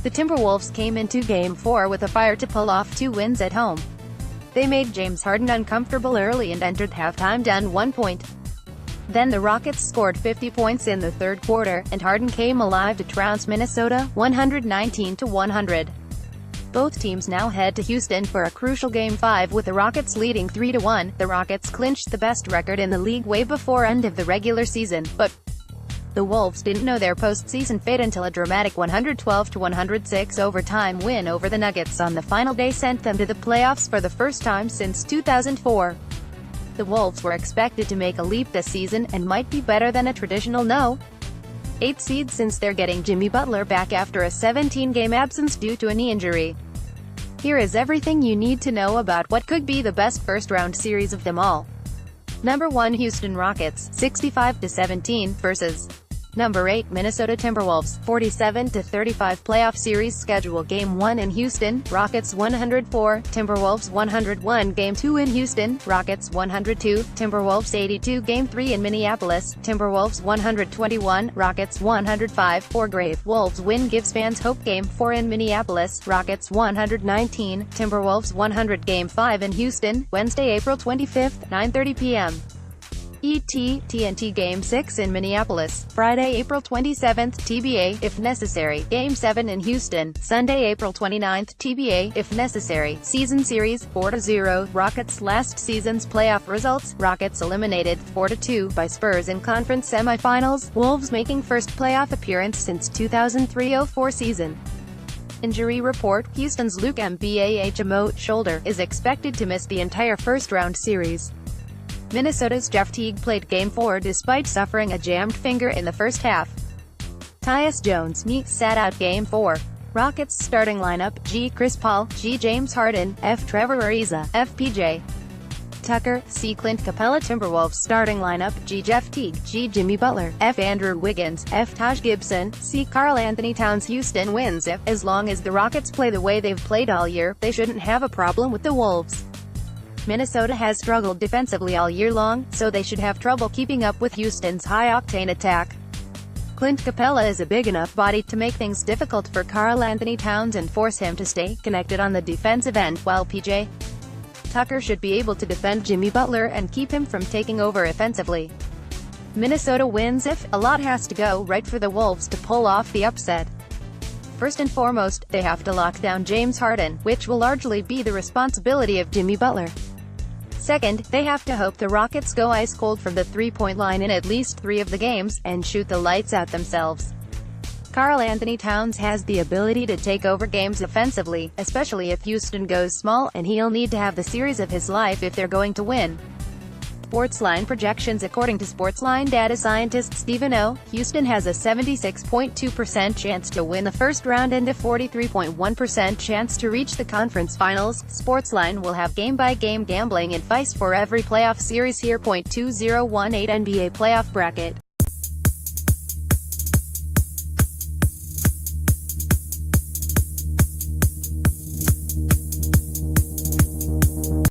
The Timberwolves came into Game 4 with a fire to pull off 2 wins at home. They made James Harden uncomfortable early and entered halftime down 1 point. Then the Rockets scored 50 points in the third quarter, and Harden came alive to trounce Minnesota, 119-100. Both teams now head to Houston for a crucial Game 5 with the Rockets leading 3-1. The Rockets clinched the best record in the league way before end of the regular season, but the Wolves didn't know their postseason fate until a dramatic 112-106 overtime win over the Nuggets on the final day sent them to the playoffs for the first time since 2004. The Wolves were expected to make a leap this season, and might be better than a traditional no. 8 seed since they're getting Jimmy Butler back after a 17-game absence due to a knee injury. Here is everything you need to know about what could be the best first-round series of them all. Number 1 Houston Rockets, 65-17, vs. Number 8 Minnesota Timberwolves, 47-35 playoff series schedule. Game 1 in Houston, Rockets 104, Timberwolves 101. Game 2 in Houston, Rockets 102, Timberwolves 82. Game 3 in Minneapolis, Timberwolves 121, Rockets 105. For Grave Wolves win gives fans hope. Game 4 in Minneapolis, Rockets 119, Timberwolves 100. Game 5 in Houston, Wednesday, April 25th, 9:30 p.m. TNT. Game 6 in Minneapolis, Friday, April 27th, TBA, if necessary. Game 7 in Houston, Sunday, April 29th, TBA, if necessary. Season series, 4-0, Rockets. Last season's playoff results, Rockets eliminated, 4-2, by Spurs in conference semifinals, Wolves making first playoff appearance since 2003-04 season. Injury report, Houston's Luke Mbah shoulder, is expected to miss the entire first-round series. Minnesota's Jeff Teague played Game 4 despite suffering a jammed finger in the first half. Tyus Jones sat out Game 4. Rockets starting lineup: G. Chris Paul, G. James Harden, F. Trevor Ariza, F. PJ Tucker, C. Clint Capella. Timberwolves starting lineup: G. Jeff Teague, G. Jimmy Butler, F. Andrew Wiggins, F. Taj Gibson, C. Karl Anthony Towns. Houston wins if, as long as the Rockets play the way they've played all year, they shouldn't have a problem with the Wolves. Minnesota has struggled defensively all year long, so they should have trouble keeping up with Houston's high-octane attack. Clint Capella is a big enough body to make things difficult for Karl Anthony Towns and force him to stay connected on the defensive end, while PJ Tucker should be able to defend Jimmy Butler and keep him from taking over offensively. Minnesota wins if, a lot has to go right for the Wolves to pull off the upset. First and foremost, they have to lock down James Harden, which will largely be the responsibility of Jimmy Butler. Second, they have to hope the Rockets go ice cold from the three-point line in at least 3 of the games, and shoot the lights out themselves. Karl Anthony Towns has the ability to take over games offensively, especially if Houston goes small, and he'll need to have the series of his life if they're going to win. Sportsline projections. According to Sportsline data scientist Stephen O., Houston has a 76.2% chance to win the first round and a 43.1% chance to reach the conference finals. Sportsline will have game-by-game gambling advice for every playoff series here. 2018 NBA playoff bracket.